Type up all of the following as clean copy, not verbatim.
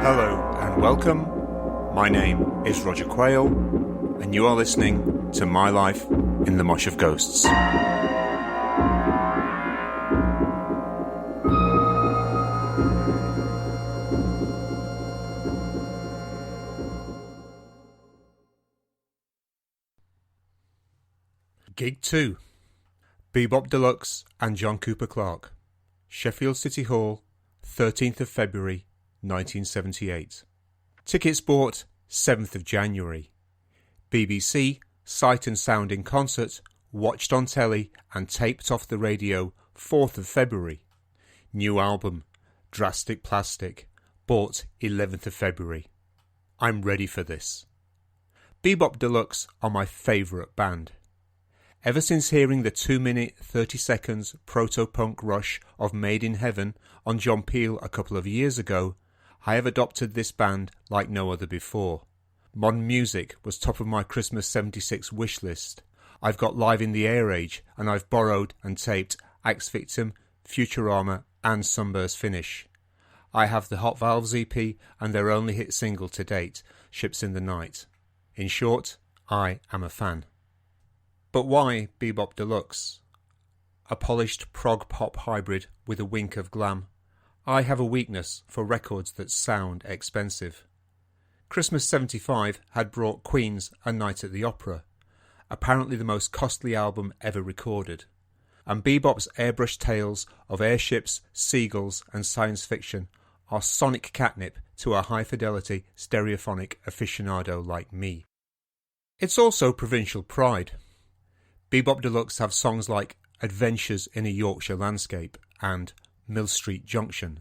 Hello and welcome. My name is Roger Quayle, and you are listening to My Life in the Mosh of Ghosts. Gig 2. Be Bop Deluxe and John Cooper Clarke. Sheffield City Hall, 13th of February, 1978. Tickets bought 7th of January. BBC, Sight and Sound in concert, watched on telly and taped off the radio 4th of February. New album, Drastic Plastic, bought 11th of February. I'm ready for this. Be Bop Deluxe are my favourite band. Ever since hearing the 2-minute 30 seconds proto-punk rush of Made in Heaven on John Peel a couple of years ago, I have adopted this band like no other before. Modern music was top of my Christmas 76 wish list. I've got Live in the Air Age, and I've borrowed and taped Axe Victim, Futurama and Sunburst Finish. I have the Hot Valves EP and their only hit single to date, Ships in the Night. In short, I am a fan. But why Be Bop Deluxe? A polished prog pop hybrid with a wink of glam. I have a weakness for records that sound expensive. Christmas 75 had brought Queen's A Night at the Opera, apparently the most costly album ever recorded, and Be Bop's airbrushed tales of airships, seagulls and science fiction are sonic catnip to a high-fidelity stereophonic aficionado like me. It's also provincial pride. Be Bop Deluxe have songs like Adventures in a Yorkshire Landscape and Mill Street Junction.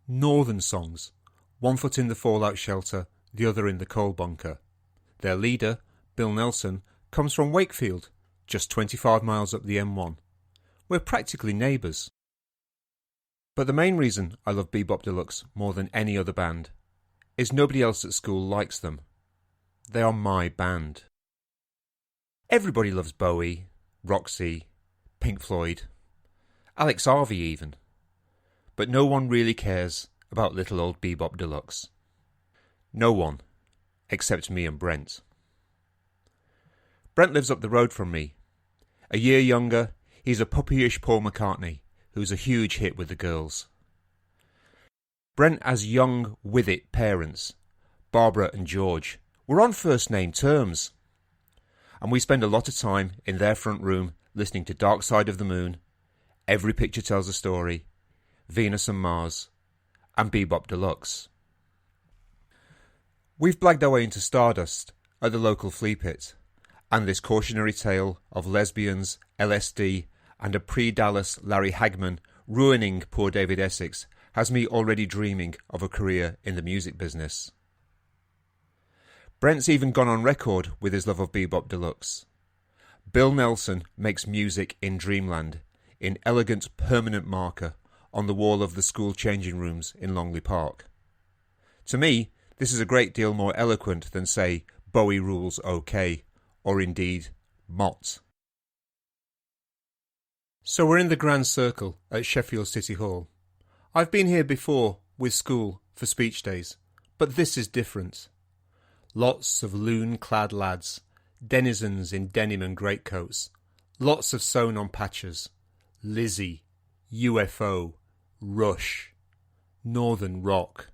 Northern songs, one foot in the fallout shelter, the other in the coal bunker. Their leader, Bill Nelson, comes from Wakefield, just 25 miles up the M1. We're practically neighbours. But the main reason I love Be Bop Deluxe more than any other band is nobody else at school likes them. They are my band. Everybody loves Bowie, Roxy, Pink Floyd, Alex Harvey even. But no one really cares about little old Be Bop Deluxe. No one, except me and Brent. Brent lives up the road from me. A year younger, he's a puppyish Paul McCartney, who's a huge hit with the girls. Brent has young, with-it parents, Barbara and George. We're on first-name terms. And we spend a lot of time in their front room listening to Dark Side of the Moon, Every Picture Tells a Story, Venus and Mars, and Be Bop Deluxe. We've blagged our way into Stardust at the local flea pit, and this cautionary tale of lesbians, LSD, and a pre-Dallas Larry Hagman ruining poor David Essex has me already dreaming of a career in the music business. Brent's even gone on record with his love of Be Bop Deluxe. Bill Nelson makes music in Dreamland, in elegant permanent marker on the wall of the school changing rooms in Longley Park. To me, this is a great deal more eloquent than, say, Bowie Rules OK, or indeed, Mott. So we're in the Grand Circle at Sheffield City Hall. I've been here before with school for speech days, but this is different. Lots of loon-clad lads, denizens in denim and greatcoats, lots of sewn-on patches, Lizzie, UFO, Rush, Northern Rock.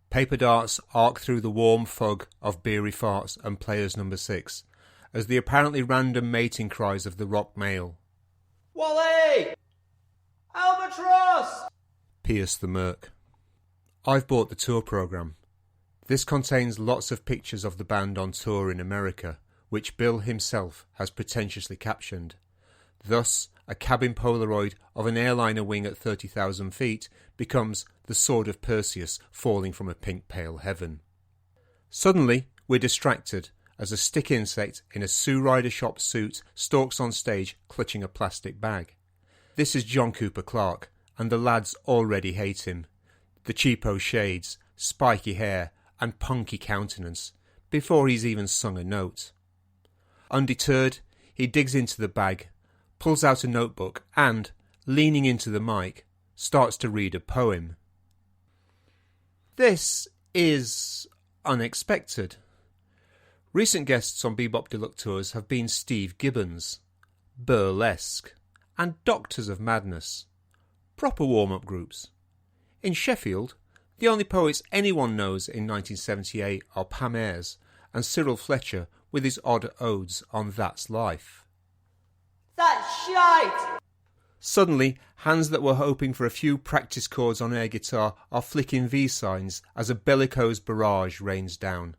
Paper darts arc through the warm fog of beery farts and Players No. 6 as the apparently random mating cries of the rock male, "Wally! Albatross!" pierce the murk. I've bought the tour programme. This contains lots of pictures of the band on tour in America, which Bill himself has pretentiously captioned. Thus, a cabin Polaroid of an airliner wing at 30,000 feet becomes the sword of Perseus falling from a pink pale heaven. Suddenly, we're distracted as a stick insect in a Sue Ryder shop suit stalks on stage clutching a plastic bag. This is John Cooper Clarke, and the lads already hate him. The cheapo shades, spiky hair, and punky countenance, before he's even sung a note. Undeterred, he digs into the bag, pulls out a notebook and, leaning into the mic, starts to read a poem. This is unexpected. Recent guests on Be Bop Deluxe tours have been Steve Gibbons, Burlesque, and Doctors of Madness, proper warm-up groups. In Sheffield, the only poets anyone knows in 1978 are Pam Ayres and Cyril Fletcher with his odd odes on That's Life. That's shite! Suddenly, hands that were hoping for a few practice chords on air guitar are flicking V signs as a bellicose barrage rains down.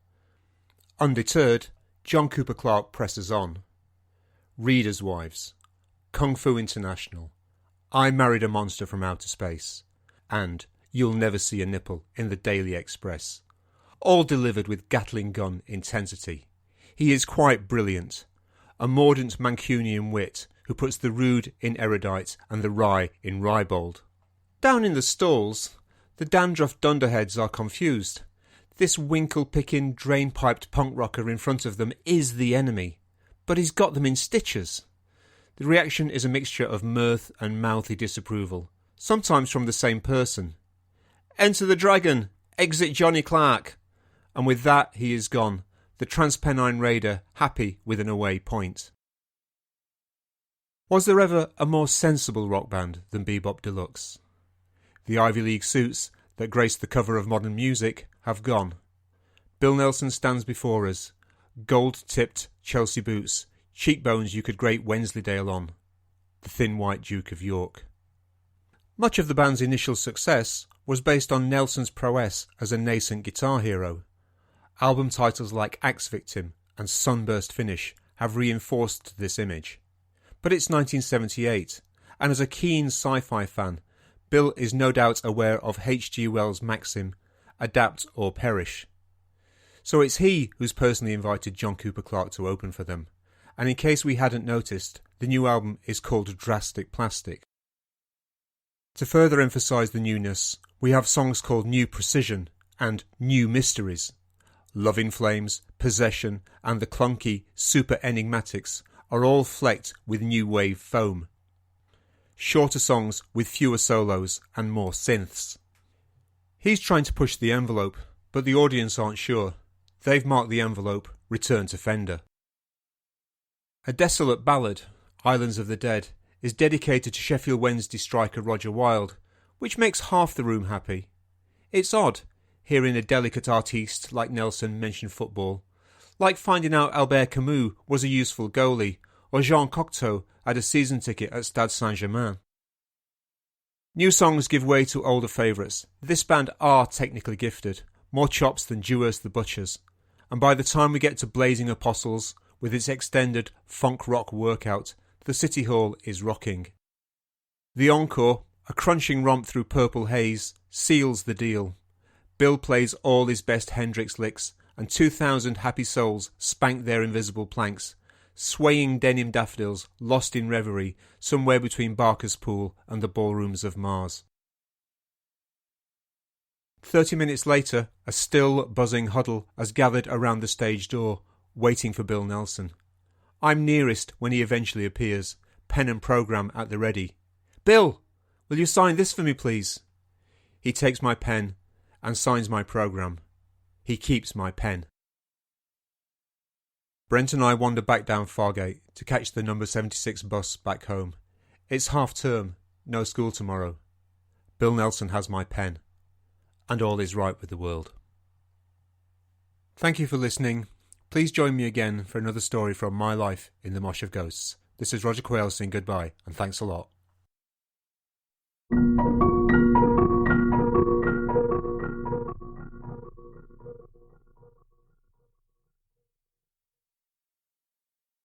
Undeterred, John Cooper Clarke presses on. Readers' Wives, Kung Fu International, I Married a Monster from Outer Space, and You'll Never See a Nipple in the Daily Express. All delivered with Gatling gun intensity. He is quite brilliant. A mordant Mancunian wit who puts the rude in erudite and the wry in ribald. Down in the stalls, the dandruff dunderheads are confused. This winkle-picking, drain-piped punk rocker in front of them is the enemy, but he's got them in stitches. The reaction is a mixture of mirth and mouthy disapproval, sometimes from the same person. Enter the dragon! Exit Johnny Clark! And with that he is gone, the Transpennine Raider happy with an away point. Was there ever a more sensible rock band than Be Bop Deluxe? The Ivy League suits that grace the cover of Modern Music have gone. Bill Nelson stands before us, gold-tipped Chelsea boots, cheekbones you could grate Wensleydale on, the thin white Duke of York. Much of the band's initial success was based on Nelson's prowess as a nascent guitar hero. Album titles like Axe Victim and Sunburst Finish have reinforced this image. But it's 1978, and as a keen sci-fi fan, Bill is no doubt aware of H.G. Wells' maxim, adapt or perish. So it's he who's personally invited John Cooper Clarke to open for them, and in case we hadn't noticed, the new album is called Drastic Plastic. To further emphasise the newness, we have songs called New Precision and New Mysteries. Love in Flames, Possession and the clunky Super Enigmatics are all flecked with new wave foam. Shorter songs with fewer solos and more synths. He's trying to push the envelope, but the audience aren't sure. They've marked the envelope, Return to Fender. A desolate ballad, Islands of the Dead, is dedicated to Sheffield Wednesday striker Roger Wilde, which makes half the room happy. It's odd, hearing a delicate artiste like Nelson mention football, like finding out Albert Camus was a useful goalie, or Jean Cocteau had a season ticket at Stade Saint-Germain. New songs give way to older favourites. This band are technically gifted, more chops than Dewars the Butchers, and by the time we get to Blazing Apostles, with its extended funk rock workout, the City Hall is rocking. The encore, a crunching romp through purple haze, seals the deal. Bill plays all his best Hendrix licks, and 2,000 happy souls spank their invisible planks, swaying denim daffodils lost in reverie somewhere between Barker's Pool and the ballrooms of Mars. 30 minutes later, a still, buzzing huddle has gathered around the stage door, waiting for Bill Nelson. I'm nearest when he eventually appears, pen and programme at the ready. Bill, will you sign this for me, please? He takes my pen and signs my programme. He keeps my pen. Brent and I wander back down Fargate to catch the number 76 bus back home. It's half term, no school tomorrow. Bill Nelson has my pen, and all is right with the world. Thank you for listening. Please join me again for another story from my life in the Mosh of Ghosts. This is Roger Quayle saying goodbye, and thanks a lot.